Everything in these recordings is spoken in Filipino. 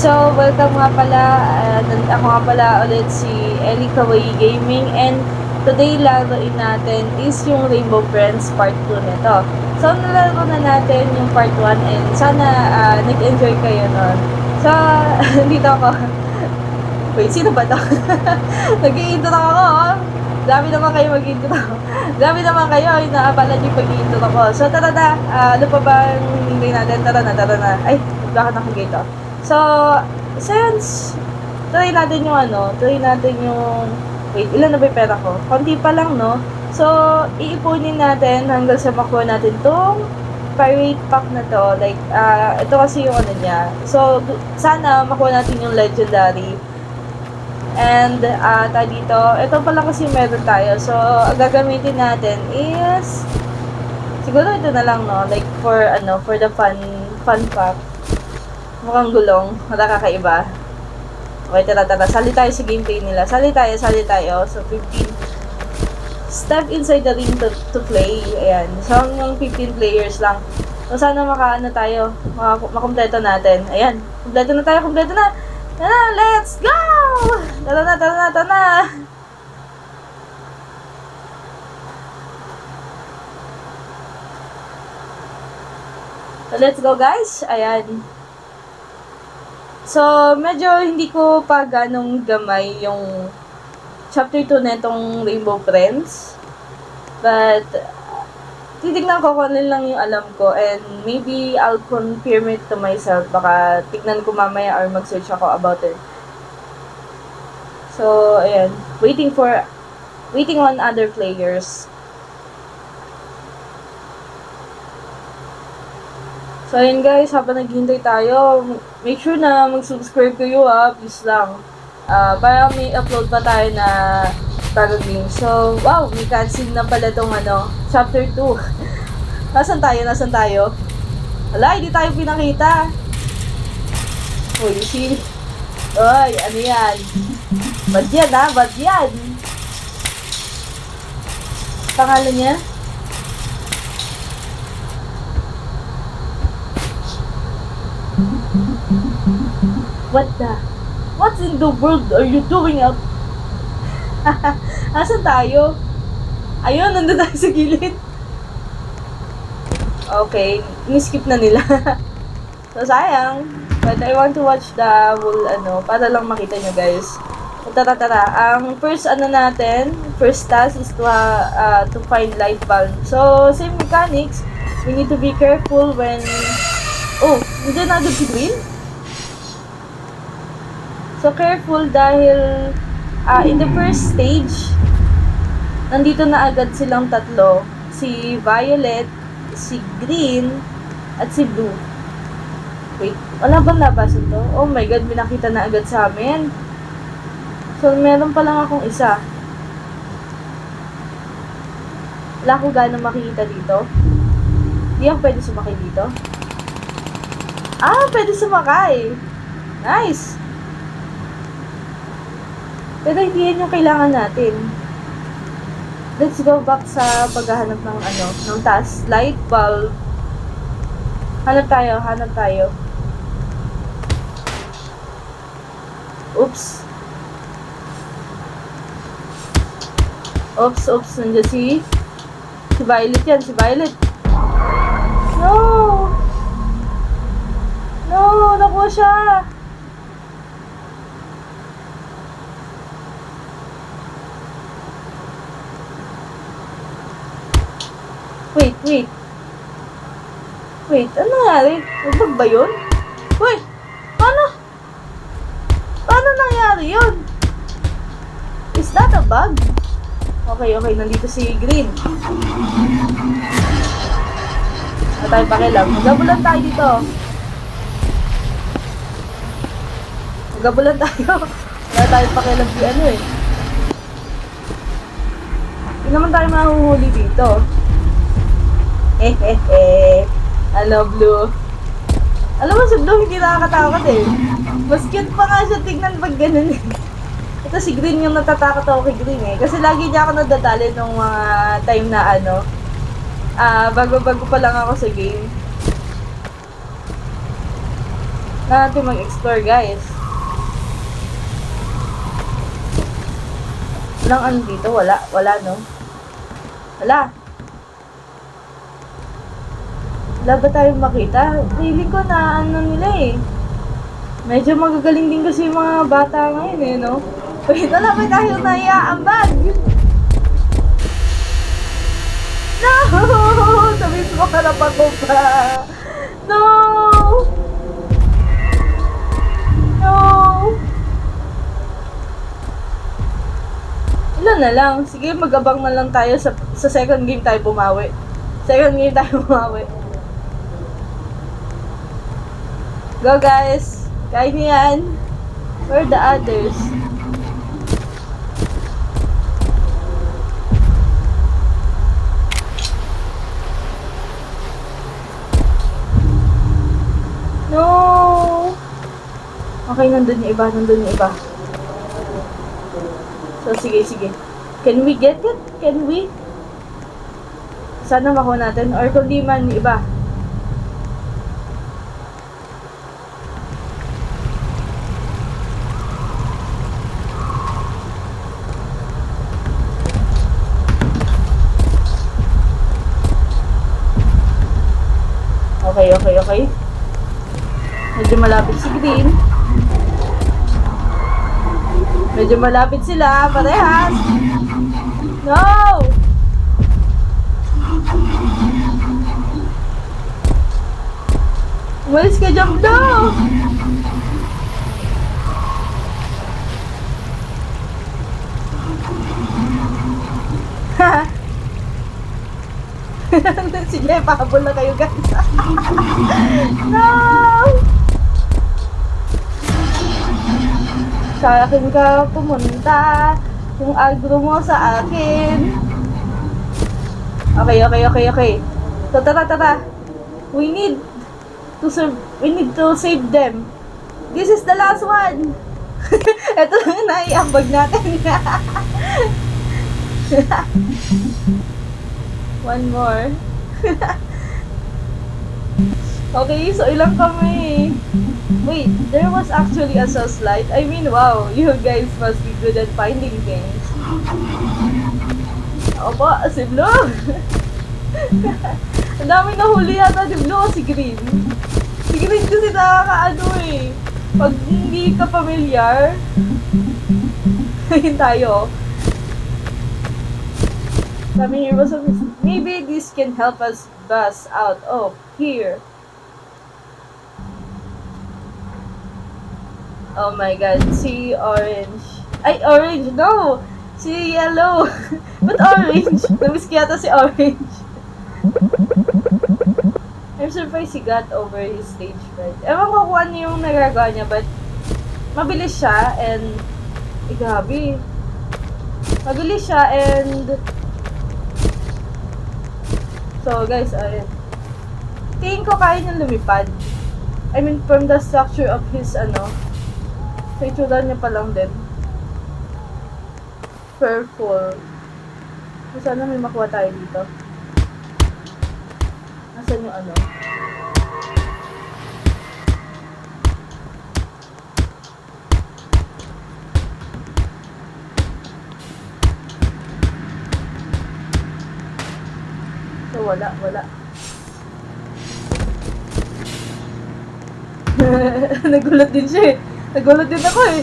So, welcome nga pala. Ako nga pala ulit si Ellie Kawaii Gaming, and today laruin natin is yung Rainbow Friends Part 2 nito. So, nalaro na natin yung Part 1 and sana nag-enjoy kayo nun. So, dito ako. Wait, sino ba to? Nag-i-intro ako, oh. Dami naman kayo mag-intro. Dami naman kayo, inaabala niyo pag-intro ako. So, tara na. Ano pa ba yung hindi natin? Tara na. Ay, bakit nakagate ako? So, since try natin yung wait, ilan na ba yung pera ko? Konti pa lang, no? So, iipunin natin hanggang sa makuha natin tong pirate pack na to. Like, ito kasi yung ano niya. So, sana makuha natin yung legendary. And, tayo dito, ito pala kasi meron tayo. So, ang gagamitin natin is, siguro ito na lang, no? Like, for the fun pack. Mukhang gulong. Nakakaiba. Okay, tara. Sali tayo sa gameplay nila. Sali tayo. So, 15. Step inside the ring to play. Ayan. So, hanggang 15 players lang. So, sana tayo. Makompleto natin. Ayan. Kompleto na. Let's go! Tara na. So, let's go, guys. Ayan. So, medyo hindi ko pa ganong gamay yung chapter 2 na itong Rainbow Friends. But, titignan ko kung ano lang yung alam ko, and maybe I'll confirm it to myself. Baka tignan ko mamaya or mag-search ako about it. So, ayan. Waiting on other players. So, ayun guys, habang naghihintay tayo, make sure na mag-subscribe kayo please lang. Para may upload pa tayo na bagong game. So, wow, may cutscene na pala tong chapter 2. Nasaan tayo? Wala, hindi tayo pinakita. Uy, Oy, ano yan? Bad yan. Pangalan niya? What in the world are you doing out? Asan tayo? Ayun, nandun tayo sa gilid. Okay, ni-skip na nila. So, sayang. But I want to watch the whole, para lang makita nyo, guys. So, tara. Ang first task is to find light bulb. So, same mechanics. We need to be careful when... Oh, nandiyan na agad si Green? So, careful dahil in the first stage, nandito na agad silang tatlo. Si Violet, si Green, at si Blue. Wait, wala bang labasan to? Oh my god, binakita na agad sa amin. So, meron pa lang akong isa. Wala ko gano'ng makikita dito. Hindi ako pwede sumakay dito. Pwede sumakay. Nice. Pero hindi yan yung kailangan natin. Let's go back sa paghahanap ng task. Light bulb. Hanap tayo. Oops. Nandiyan si Violet yan. No, nakuha siya. Wait, ano nangyari? Bug ba yun? Wait, paano nangyari yun? Is that a bug? Okay, nandito si Green. Wala tayong pakialam. Magabulan tayo dito. Wala tayong pakialam si Hindi naman tayo mahuhuli dito. Hello, Blue. Alam mo, si Blue hindi nakakatakot Mas cute pa nga siya tignan pag ganun Ito si Green yung natatakot ako kay Green Kasi lagi niya ako nadadali nung mga time na bago pa lang ako sa game. Na natin mag-explore, guys. Walang ano dito? Wala. Wala, no? Wala. Wala ba tayong makita? Feeling ko na ano nila eh. Medyo magagaling din kasi yung mga bata ngayon eh, no? Wait, wala ba tayong naiaambag? No! Sa mismo harapan ko pa. No! No! Ilan na lang? Sige, mag-abang na lang tayo sa second game tayo bumawi. Second game tayo bumawi. Go guys! Kaya niyo yan. Where are the others? No! Okay, nandun yung iba, nandun yung iba. So, sige. Can we get it? Can we? Sana makuha natin. Or kung di man, yung iba. Okay. Medyo malapit si Green. Medyo malapit sila, parehas. No! Umalis ka dyan, no! Sige, pahabol na kayo guys. No! Sa akin ka pumunta. Yung agro mo sa akin. Okay. So, tara. We need to save them. This is the last one. Ito lang naiambag natin. One more. Okay, so ilang kami? Wait, there was actually a slide. I mean, wow, you guys must be good at finding things. Opo, si Blue. Ang dami nahuli yata si Blue o si Green. Si Green kasi nakakaano eh. Pag hindi ka familiar, ayun tayo. Sabi here was maybe this can help us bust out of here. Oh my god, si orange. Ay, orange, no! Si yellow. But orange? Namiss ko yata si orange. I'm surprised he got over his stage fright. Ewan ko kung ano yung nagagawa niya, but mabilis siya and grabe. Mabilis siya and so guys, ayun. Tingin ko kaya niyang lumipad. I mean, from the structure of his sa itsura niya pa lang din. Purple. Sana may makuha tayo dito. Nasaan yung ano? So, wala. Nagulat din siya eh. Nagulat din ako eh.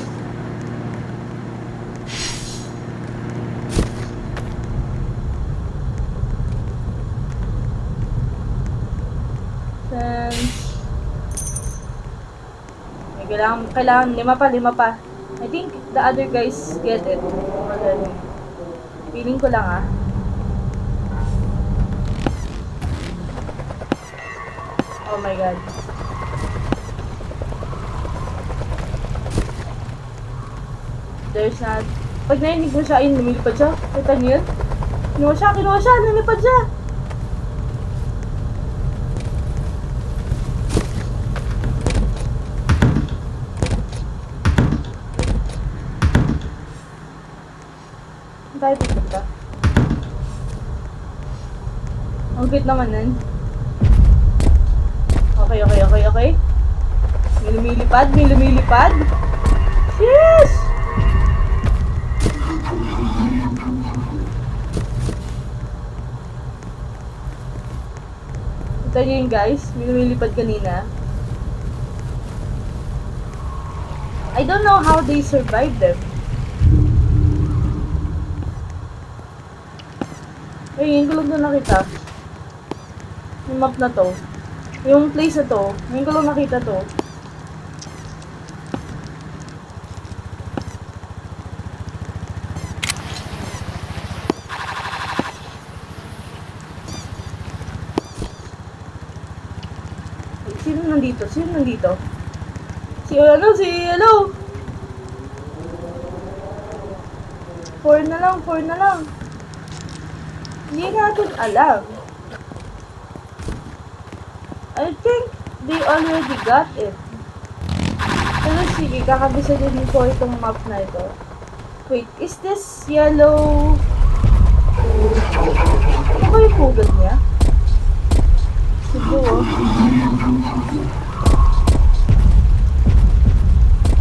Kailangan lima pa. I think the other guys get it. Feeling ko lang ah. Oh my god. There's not... Pag narinig mo siya, ayun, lumilipad siya. Kita niyo yun? Kinuha siya, lumilipad siya. Saan tayo pupunta? Ang cute naman nun. Okay. May lumilipad, may lumilipad. Yes! Kita nyo yun guys, may lumilipad kanina. I don't know how they survived them. Ay, yung ko lang doon nakita. Yung map na to. Yung place na to. Yung ko lang nakita to. Ay, sino nandito? Sino nandito? Si ano? 4 na lang, 4 na lang. Hindi natin alam. I think they already got it. Pero sige, kakabisa din ko itong map na ito. Wait, is this yellow? Ano ba yung pugad niya? Siguro.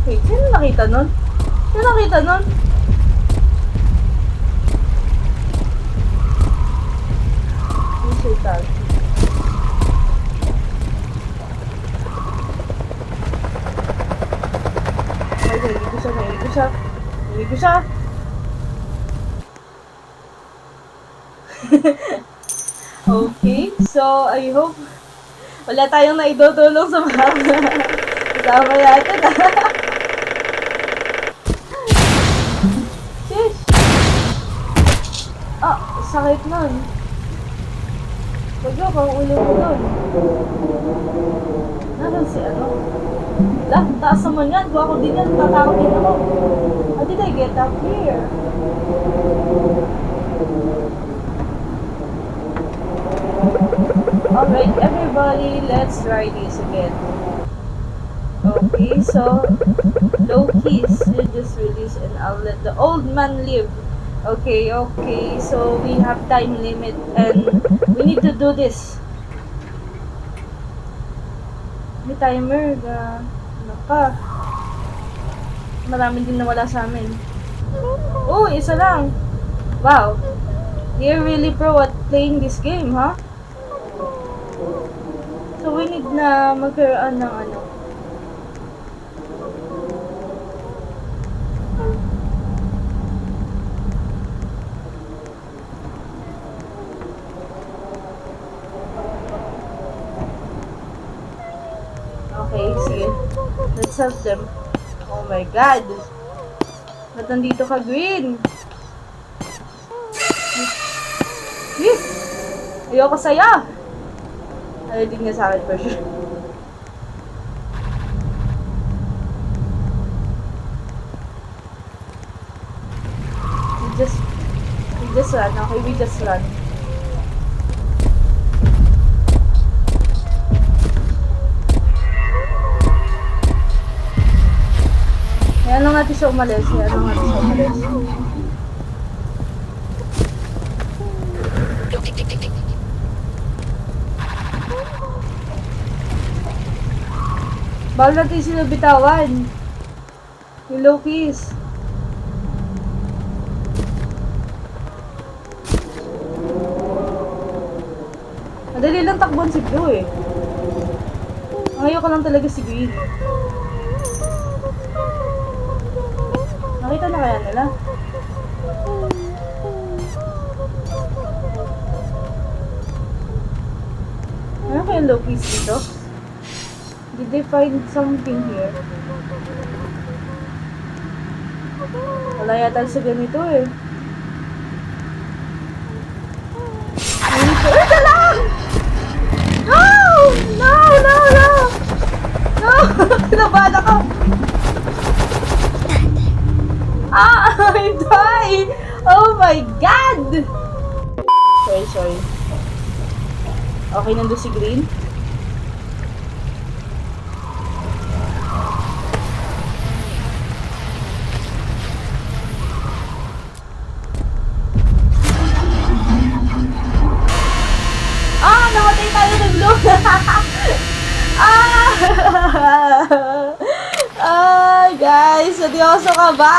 Wait, sino nakita nun? Sino nakita nun? Tag. Okay, hindi ko siya. Okay, so I hope wala tayong naidutulong sa mga kasama natin. Shish! Ah, sakit nun. Wag kang ulo mo doon. Nasaan si ano? Taas naman yan. Kung ako din yan, tatakot din ako. How did I get up here? Alright, everybody, let's try this again. Okay, so low keys. You just release and I'll let the old man live. Okay, so we have time limit and we need to do this. May timer na naka. Marami din nawala sa amin. Oh, isa lang. Wow. You're really pro at playing this game, huh? So we need na magkaroon ng ano. Okay, sige. Let's help them. Oh my god. Ba't nandito ka, Green? Yes! Ayoko sa'yo! Ayaw din niya sa akin for sure. We just run. Okay, we just run. Ano nga natin siya umalis? Bawal natin sila bitawan. Yung low keys. Madali lang takbuhan si Blue eh. Ngayon ko lang talaga si Green. Nakita na kaya nila? Ano kaya low keys dito? Did they find something here? Wala yata sa ganito eh. Ito lang! No! No! No! No! No! Kinabahan ako! Ah! I died! Oh my God! Sorry. Okay, nandun si Green. Namatay tayo ng Blue. Ah! Ay, guys, seryoso ka ba?